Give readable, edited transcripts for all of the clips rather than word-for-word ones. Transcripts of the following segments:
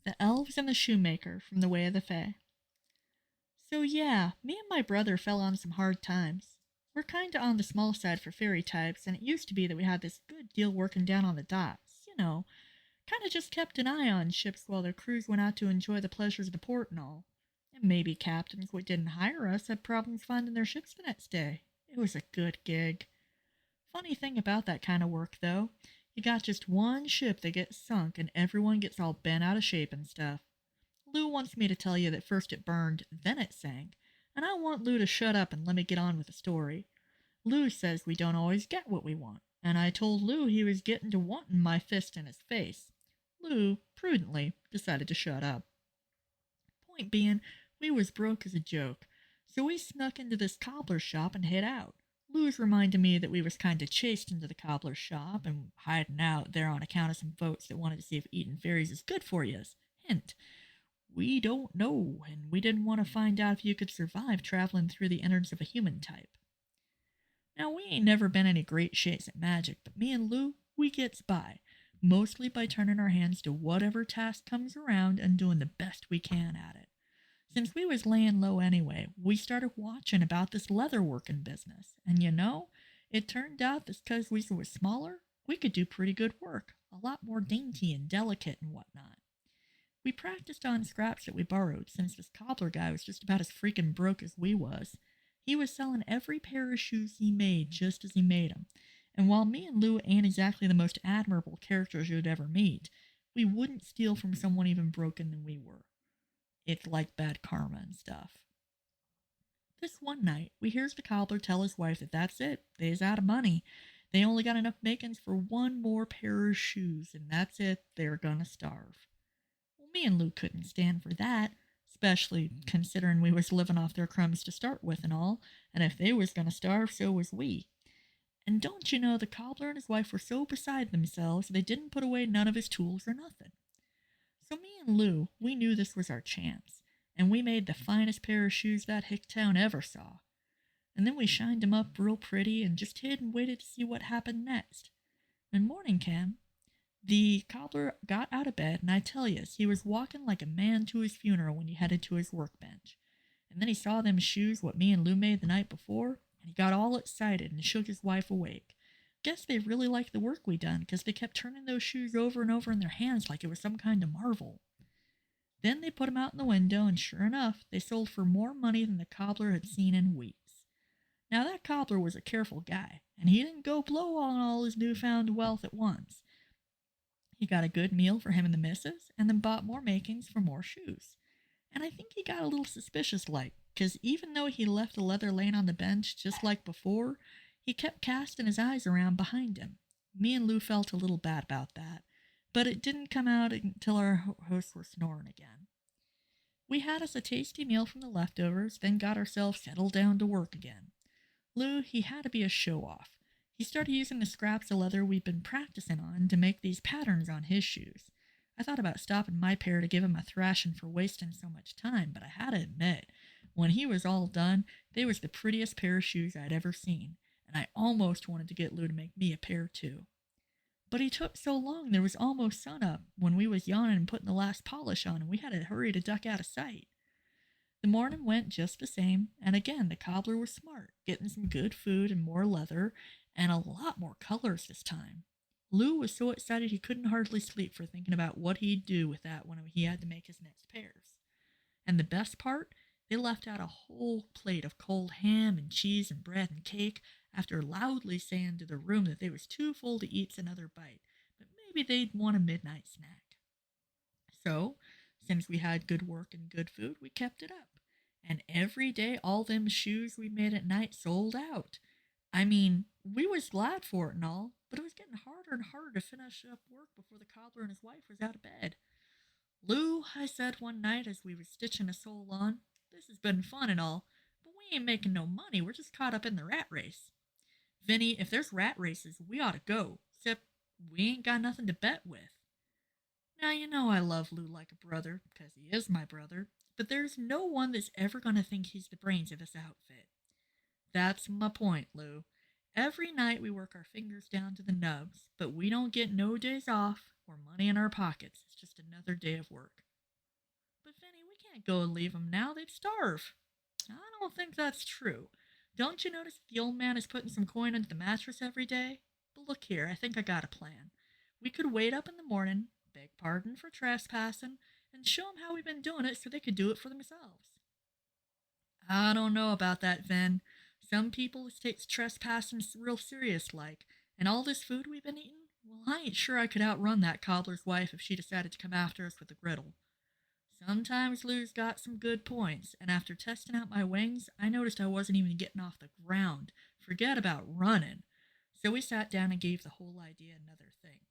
The Elves and the Shoemaker from The Way of the Fae. So yeah, me and my brother fell on some hard times. We're kinda on the small side for fairy types, and it used to be that we had this good deal working down on the docks. Kinda just kept an eye on ships while their crews went out to enjoy the pleasures of the port and all. And maybe captains what didn't hire us had problems finding their ships the next day. It was a good gig. Funny thing about that kind of work, though, you got just one ship that gets sunk and everyone gets all bent out of shape and stuff. Lou wants me to tell you that first it burned, then it sank, and I want Lou to shut up and let me get on with the story. Lou says we don't always get what we want, and I told Lou he was getting to wanting my fist in his face. Lou, prudently, decided to shut up. Point being, we was broke as a joke, so we snuck into this cobbler's shop and hid out. Lou's reminded me that we was kind of chased into the cobbler's shop and hiding out there on account of some folks that wanted to see if eating fairies is good for yous. Hint, we don't know, and we didn't want to find out if you could survive traveling through the innards of a human type. Now, we ain't never been any great shakes at magic, but me and Lou, we gets by, mostly by turning our hands to whatever task comes around and doing the best we can at it. Since we was laying low anyway, we started watching about this leather working business, and it turned out that 'cause we was smaller, we could do pretty good work, a lot more dainty and delicate and whatnot. We practiced on scraps that we borrowed, since this cobbler guy was just about as freaking broke as we was. He was selling every pair of shoes he made just as he made 'em. And while me and Lou ain't exactly the most admirable characters you'd ever meet, we wouldn't steal from someone even broken than we were. It's like bad karma and stuff. This one night, we hears the cobbler tell his wife that that's it, they's out of money. They only got enough makings for one more pair of shoes, and that's it, they're gonna starve. Well, me and Lou couldn't stand for that, especially considering we was living off their crumbs to start with and all, and if they was gonna starve, so was we. And don't you know the cobbler and his wife were so beside themselves they didn't put away none of his tools or nothing. So me and Lou, we knew this was our chance, and we made the finest pair of shoes that hick town ever saw. And then we shined 'em up real pretty and just hid and waited to see what happened next. When morning came, the cobbler got out of bed, and I tell yez, he was walking like a man to his funeral when he headed to his workbench. And then he saw them shoes what me and Lou made the night before, and he got all excited and shook his wife awake. Guess they really liked the work we done, 'cause they kept turning those shoes over and over in their hands like it was some kind of marvel. Then they put 'em out in the window, and sure enough, they sold for more money than the cobbler had seen in weeks. Now that cobbler was a careful guy, and he didn't go blow on all his newfound wealth at once. He got a good meal for him and the missus, and then bought more makings for more shoes. And I think he got a little suspicious like, 'cause even though he left the leather laying on the bench just like before, he kept casting his eyes around behind him. Me and Lou felt a little bad about that, but it didn't come out until our hosts were snoring again. We had us a tasty meal from the leftovers, then got ourselves settled down to work again. Lou, he had to be a show off. He started using the scraps of leather we'd been practicing on to make these patterns on his shoes. I thought about stopping my pair to give him a thrashing for wasting so much time, but I had to admit, when he was all done, they was the prettiest pair of shoes I'd ever seen, and I almost wanted to get Lou to make me a pair too. But he took so long there was almost sun up when we was yawning and putting the last polish on, and we had to hurry to duck out of sight. The morning went just the same, and again the cobbler was smart, getting some good food and more leather, and a lot more colors this time. Lou was so excited he couldn't hardly sleep for thinking about what he'd do with that when he had to make his next pairs. And the best part, they left out a whole plate of cold ham and cheese and bread and cake after loudly saying to the room that they was too full to eat another bite, but maybe they'd want a midnight snack. So, since we had good work and good food, we kept it up. And every day all them shoes we made at night sold out. I mean, we was glad for it and all, but it was getting harder and harder to finish up work before the cobbler and his wife was out of bed. Lou, I said one night as we was stitching a sole on, this has been fun and all, but we ain't making no money, we're just caught up in the rat race. Vinny, if there's rat races, we ought to go, except we ain't got nothing to bet with. Now you know I love Lou like a brother, 'cause he is my brother, but there's no one that's ever gonna think he's the brains of this outfit. That's my point, Lou. Every night we work our fingers down to the nubs, but we don't get no days off or money in our pockets. It's just another day of work. can't go and leave 'em now, they'd starve. I don't think that's true. Don't you notice the old man is putting some coin under the mattress every day? But look here, I think I got a plan. We could wait up in the morning, beg pardon for trespassing, and show 'em how we've been doing it so they could do it for themselves. I don't know about that, Vin. Some people takes trespassing real serious like, and all this food we've been eating, well, I ain't sure I could outrun that cobbler's wife if she decided to come after us with a griddle. Sometimes Lou's got some good points, and after testing out my wings, I noticed I wasn't even getting off the ground. Forget about running. So we sat down and gave the whole idea another think.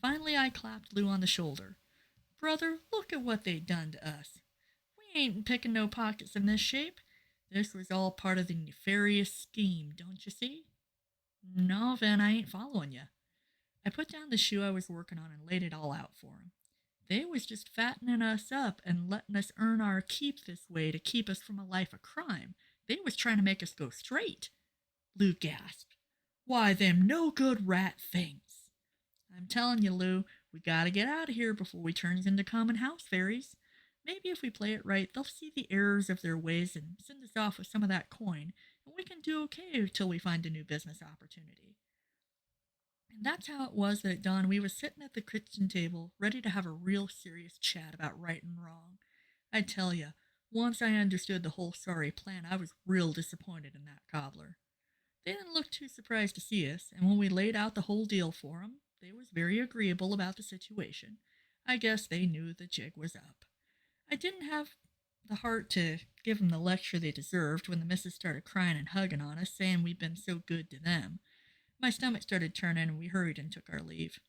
Finally, I clapped Lou on the shoulder. Brother, look at what they done to us. We ain't picking no pockets in this shape. This was all part of the nefarious scheme, don't you see? No, Van, I ain't following you. I put down the shoe I was working on and laid it all out for him. They was just fattening us up and letting us earn our keep this way to keep us from a life of crime. They was trying to make us go straight. Lou gasped. Why, them no good rat things. I'm telling you, Lou, we gotta get out of here before we turns into common house fairies. Maybe if we play it right, they'll see the errors of their ways and send us off with some of that coin, and we can do okay till we find a new business opportunity. And that's how it was that at dawn we was sitting at the kitchen table, ready to have a real serious chat about right and wrong. I tell you, once I understood the whole sorry plan, I was real disappointed in that cobbler. They didn't look too surprised to see us, and when we laid out the whole deal for 'em, they was very agreeable about the situation. I guess they knew the jig was up. I didn't have the heart to give 'em the lecture they deserved when the missus started crying and hugging on us, saying we'd been so good to them. My stomach started turning, and we hurried and took our leave.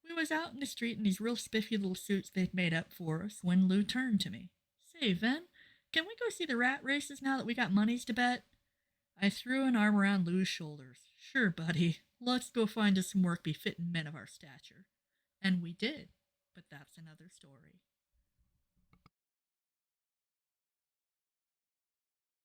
We was out in the street in these real spiffy little suits they'd made up for us when Lou turned to me. Say, Ven, can we go see the rat races now that we got moneys to bet? I threw an arm around Lou's shoulders. Sure, buddy. Let's go find us some work befitting men of our stature. And we did. But that's another story.